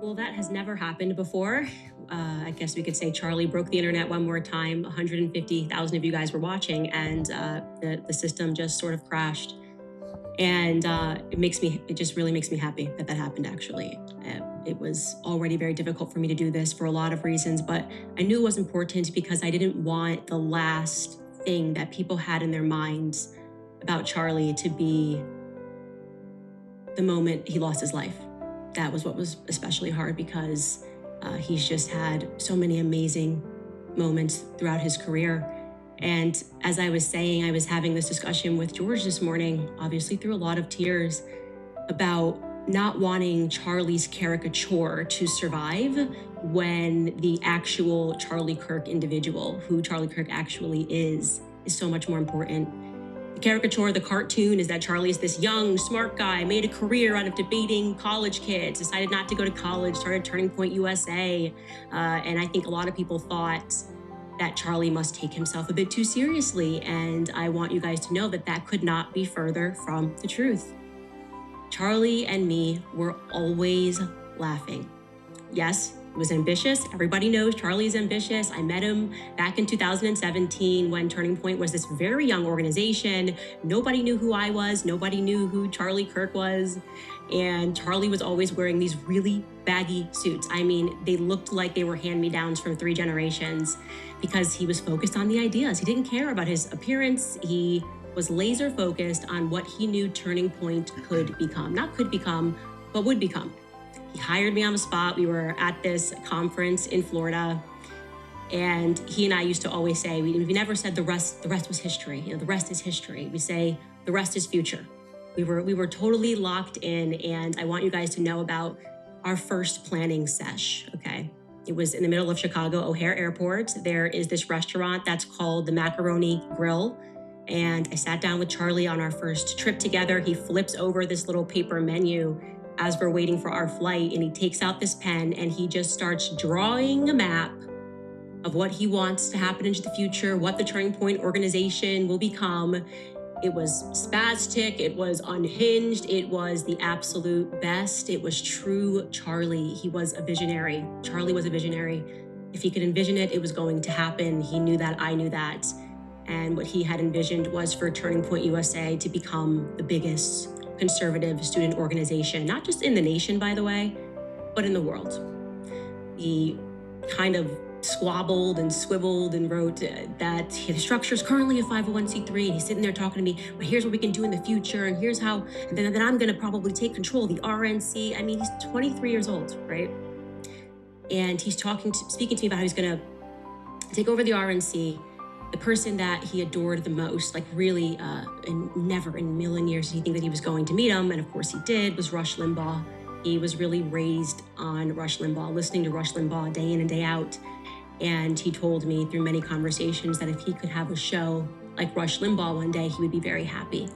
Well, that has never happened before. I guess we could say Charlie broke the internet one more time. 150,000 of you guys were watching, and the system just sort of crashed. And it just really makes me happy that that happened, actually. It was already very difficult for me to do this for a lot of reasons, but I knew it was important because I didn't want the last thing that people had in their minds about Charlie to be the moment he lost his life. That was what was especially hard because he's just had so many amazing moments throughout his career. And as I was saying, I was having this discussion with George this morning, obviously through a lot of tears, about not wanting Charlie's caricature to survive when the actual Charlie Kirk individual, who Charlie Kirk actually is so much more important. The caricature, the cartoon, is that Charlie is this young, smart guy, made a career out of debating college kids, decided not to go to college, started Turning Point USA. And I think a lot of people thought that Charlie must take himself a bit too seriously. And I want you guys to know that that could not be further from the truth. Charlie and me were always laughing. Yes, he was ambitious. Everybody knows Charlie is ambitious. I met him back in 2017 when Turning Point was this very young organization. Nobody knew who I was. Nobody knew who Charlie Kirk was. And Charlie was always wearing these really baggy suits. I mean, they looked like they were hand-me-downs from 3 generations because he was focused on the ideas. He didn't care about his appearance. He was laser focused on what he knew Turning Point could become. Not could become, but would become. He hired me on the spot. We were at this conference in Florida, and he and I used to always say, we never said the rest was history. You know, the rest is history. We say the rest is future. We were totally locked in, and I want you guys to know about our first planning sesh, okay? It was in the middle of Chicago O'Hare Airport. There is this restaurant that's called the Macaroni Grill, and I sat down with Charlie on our first trip together. He flips over this little paper menu as we're waiting for our flight, and he takes out this pen and he just starts drawing a map of what he wants to happen into the future, what the Turning Point organization will become. It was spastic, it was unhinged, it was the absolute best. It was true Charlie. He was a visionary. Charlie was a visionary. If he could envision it, it was going to happen. He knew that, I knew that. And what he had envisioned was for Turning Point USA to become the biggest conservative student organization, not just in the nation, by the way, but in the world. He kind of squabbled and swiveled and wrote that the structure is currently a 501c3, and he's sitting there talking to me, well, here's what we can do in the future, and here's how, and then I'm gonna probably take control of the RNC. I mean, he's 23 years old, right? And he's speaking to me about how he's gonna take over the RNC. The person that he adored the most, like really, and never in a million years did he think that he was going to meet him, and of course he did, was Rush Limbaugh. He was really raised on Rush Limbaugh, listening to Rush Limbaugh day in and day out. And he told me through many conversations that if he could have a show like Rush Limbaugh one day, he would be very happy.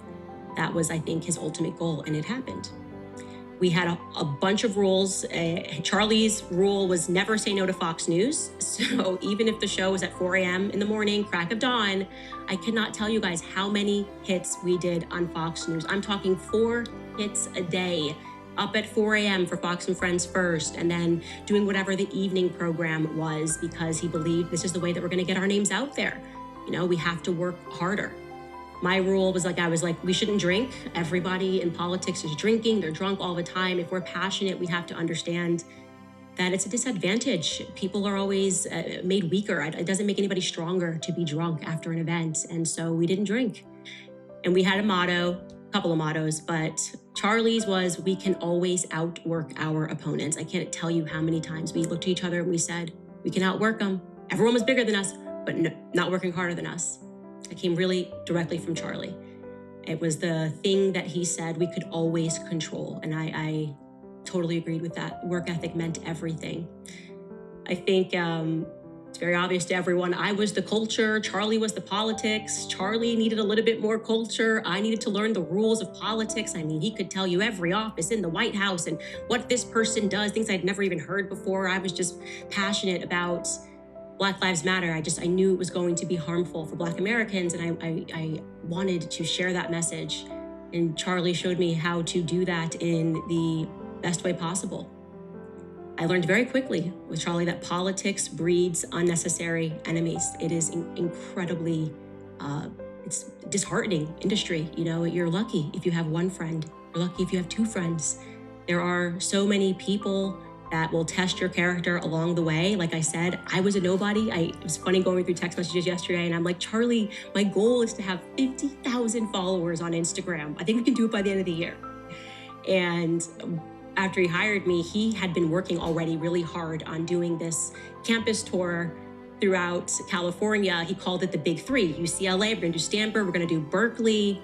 That was, I think, his ultimate goal, and it happened. We had a bunch of rules. Charlie's rule was never say no to Fox News. So even if the show was at 4 a.m. in the morning, crack of dawn, I cannot tell you guys how many hits we did on Fox News. I'm talking 4 hits a day, up at 4 a.m. for Fox and Friends first, and then doing whatever the evening program was, because he believed this is the way that we're gonna get our names out there. You know, we have to work harder. My rule was I was like, we shouldn't drink. Everybody in politics is drinking. They're drunk all the time. If we're passionate, we have to understand that it's a disadvantage. People are always made weaker. It doesn't make anybody stronger to be drunk after an event. And so we didn't drink. And we had a couple of mottos, but Charlie's was, we can always outwork our opponents. I can't tell you how many times we looked at each other and we said, we can outwork them. Everyone was bigger than us, but not working harder than us. It came really directly from Charlie. It was the thing that he said we could always control. And I totally agreed with that. Work ethic meant everything. I think it's very obvious to everyone. I was the culture, Charlie was the politics. Charlie needed a little bit more culture. I needed to learn the rules of politics. I mean, he could tell you every office in the White House and what this person does, things I'd never even heard before. I was just passionate about Black Lives Matter. I knew it was going to be harmful for Black Americans, and I wanted to share that message. And Charlie showed me how to do that in the best way possible. I learned very quickly with Charlie that politics breeds unnecessary enemies. It is incredibly, it's disheartening industry. You know, you're lucky if you have one friend. You're lucky if you have two friends. There are so many people that will test your character along the way. Like I said, I was a nobody. It was funny going through text messages yesterday, and I'm like, Charlie, my goal is to have 50,000 followers on Instagram. I think we can do it by the end of the year. And after he hired me, he had been working already really hard on doing this campus tour throughout California. He called it the Big Three: UCLA, we're gonna do Stanford, we're gonna do Berkeley.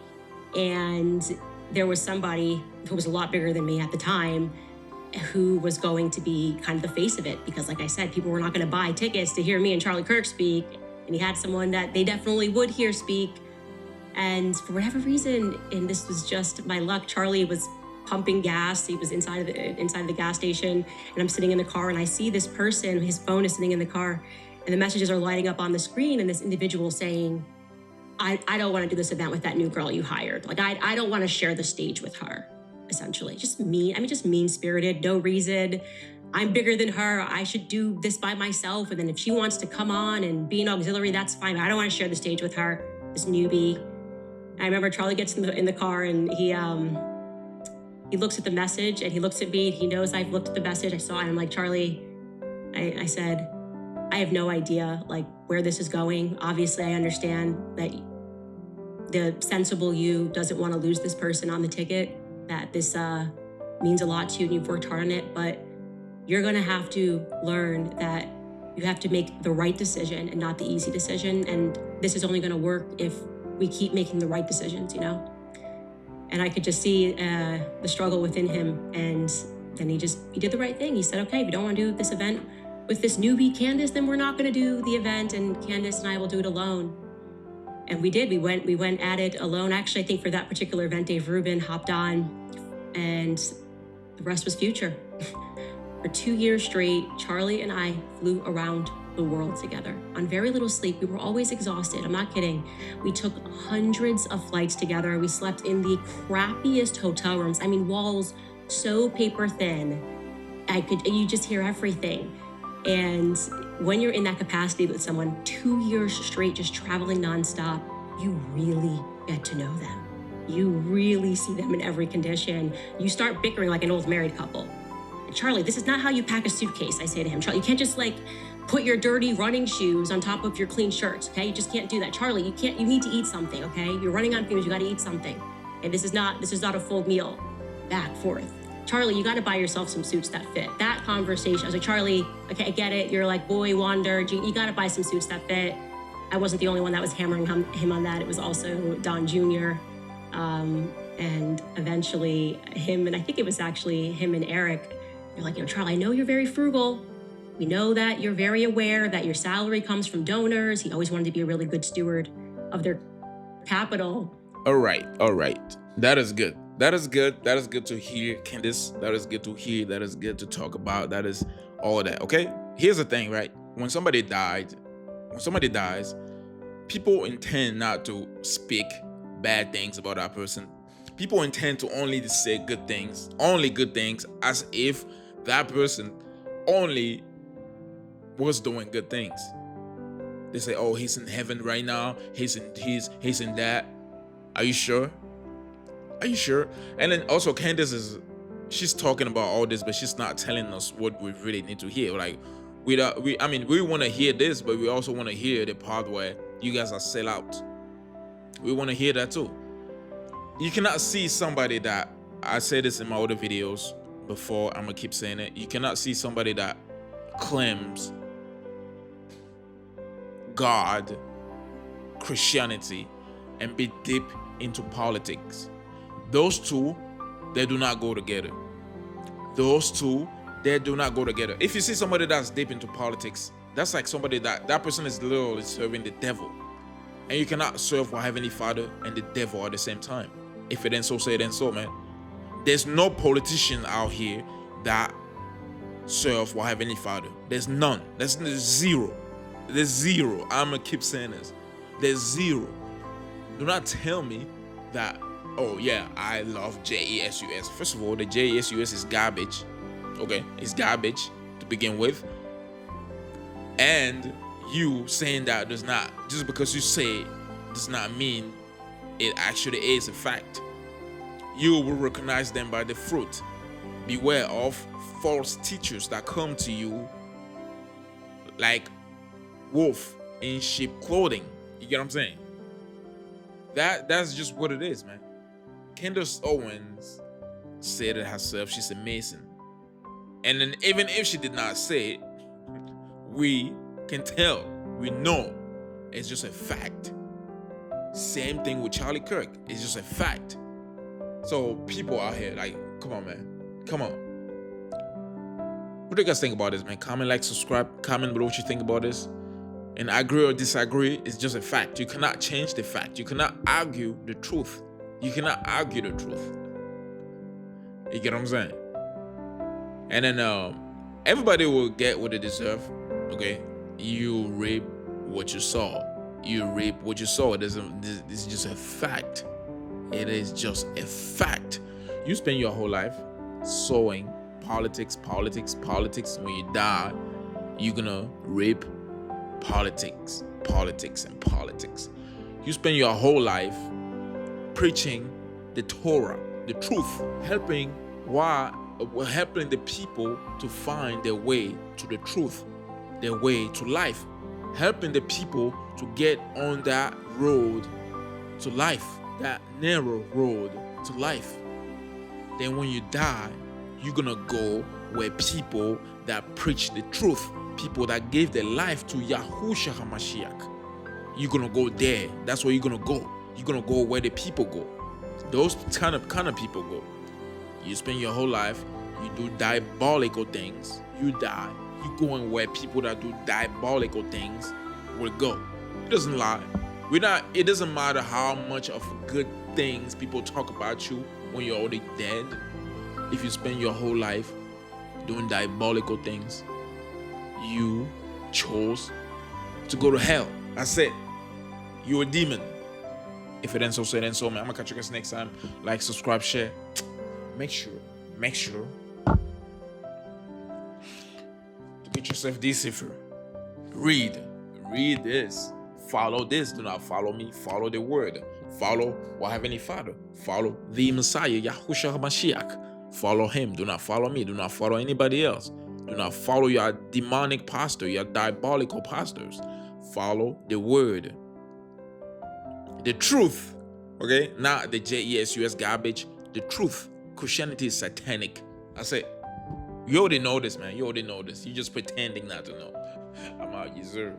And there was somebody who was a lot bigger than me at the time who was going to be kind of the face of it, because like I said, people were not gonna buy tickets to hear me and Charlie Kirk speak. And he had someone that they definitely would hear speak. And for whatever reason, and this was just my luck, Charlie was pumping gas. He was inside of the gas station, and I'm sitting in the car, and I see this person, his phone is sitting in the car, and the messages are lighting up on the screen, and this individual saying, I don't want to do this event with that new girl you hired. Like, I don't want to share the stage with her, essentially. Just mean-spirited, no reason. I'm bigger than her. I should do this by myself. And then if she wants to come on and be an auxiliary, that's fine. But I don't want to share the stage with her, this newbie. I remember Charlie gets in the car, and he looks at the message, and he looks at me. He knows I've looked at the message. I saw it. I'm like, Charlie, I said, I have no idea like where this is going. Obviously, I understand that the sensible you doesn't want to lose this person on the ticket, that this means a lot to you and you've worked hard on it, but you're gonna have to learn that you have to make the right decision and not the easy decision. And this is only gonna work if we keep making the right decisions, you know? And I could just see the struggle within him. And then he did the right thing. He said, okay, if you don't want to do this event with this newbie Candace, then we're not going to do the event, and Candace and I will do it alone. And we did. We went at it alone. Actually, I think for that particular event, Dave Rubin hopped on, and the rest was future. For 2 years straight, Charlie and I flew around the world together on very little sleep. We were always exhausted. I'm not kidding. We took hundreds of flights together. We slept in the crappiest hotel rooms. I mean, walls so paper thin. You just hear everything. And when you're in that capacity with someone 2 years straight, just traveling nonstop, you really get to know them. You really see them in every condition. You start bickering like an old married couple. And Charlie, this is not how you pack a suitcase, I say to him. Charlie, you can't just like put your dirty running shoes on top of your clean shirts, okay? You just can't do that. Charlie, you need to eat something, okay? You're running on fumes, you gotta eat something. And this is not a full meal. Back, forth. Charlie, you gotta buy yourself some suits that fit. That conversation, I was like, Charlie, okay, I get it. You're like boy wonder, you gotta buy some suits that fit. I wasn't the only one that was hammering him on that. It was also Don Jr. And eventually him, and I think it was actually him and Eric, they're like, Charlie, I know you're very frugal. We know that you're very aware that your salary comes from donors. He always wanted to be a really good steward of their capital. All right. That is good. That is good to hear, Candace. That is good to hear. That is good to talk about. That is all that. Okay? Here's the thing, right? When somebody dies, people intend not to speak bad things about that person. People intend to only say good things, as if that person only was doing good things. They say, oh, he's in heaven right now. He's in that. Are you sure? And then also Candace she's talking about all this, but she's not telling us what we really need to hear. Like we want to hear this, but we also want to hear the part where you guys are sellout. We want to hear that too. You cannot see somebody that, I said this in my other videos before, I'm gonna keep saying it. You cannot see somebody that claims God, Christianity, and be deep into politics. Those two, they do not go together. If you see somebody that's deep into politics, that's like somebody that person is literally serving the devil. And you cannot serve our Heavenly Father and the devil at the same time. If it ain't so, say it ain't so, man. There's no politician out here that serve our Heavenly Father. There's none. There's zero. I'm gonna keep saying this. There's zero. Do not tell me that, oh yeah, I love JESUS. First of all, the JESUS is garbage. Okay, it's garbage. to begin with. And you saying that does not, just because you say it does not mean it actually is a fact. You will recognize them by the fruit. Beware of false teachers that come to you like wolf in sheep clothing. You get what I'm saying? That's just what it is, man. Candace Owens said it herself. She's a Mason. And then even if she did not say it, we can tell. We know. It's just a fact. Same thing with Charlie Kirk. It's just a fact. So people out here, like, come on, man. Come on. What do you guys think about this, man? Comment, like, subscribe. Comment below what you think about this. And agree or disagree, it's just a fact. You cannot change the fact. You cannot argue the truth. You cannot argue the truth. You get what I'm saying? And then everybody will get what they deserve. Okay? You reap what you sow. You reap what you sow. It's just a fact. It is just a fact. You spend your whole life sowing politics. When you die, you're gonna reap politics. You spend your whole life preaching the Torah, the truth, helping the people to find their way to the truth, their way to life, helping the people to get on that road to life, that narrow road to life. Then when you die, you're gonna go where people that preach the truth, people that gave their life to YAHUSHA HaMashiach, you're gonna go there. That's where you're gonna go. You're gonna go where the people go. Those kind of people go. You spend your whole life, you do diabolical things, you die. You going where people that do diabolical things will go. It doesn't lie. It doesn't matter how much of good things people talk about you when you're already dead. If you spend your whole life doing diabolical things, you chose to go to hell. That's it. You're a demon. If it ain't so, say it ain't so, man. I'm gonna catch you guys next time. Like, subscribe, share. Make sure to get yourself decipher. Read this. Follow this. Do not follow me. Follow the word. Follow what Heavenly Father. Follow the Messiah, Yahushua HaMashiach. Follow him. Do not follow me. Do not follow anybody else. Do not follow your demonic pastor, your diabolical pastors. Follow the word. The truth. Okay? Not the JESUS garbage. The truth. Christianity is satanic. I say, you already know this, man. You already know this. You're just pretending not to know. I'm out, you sir.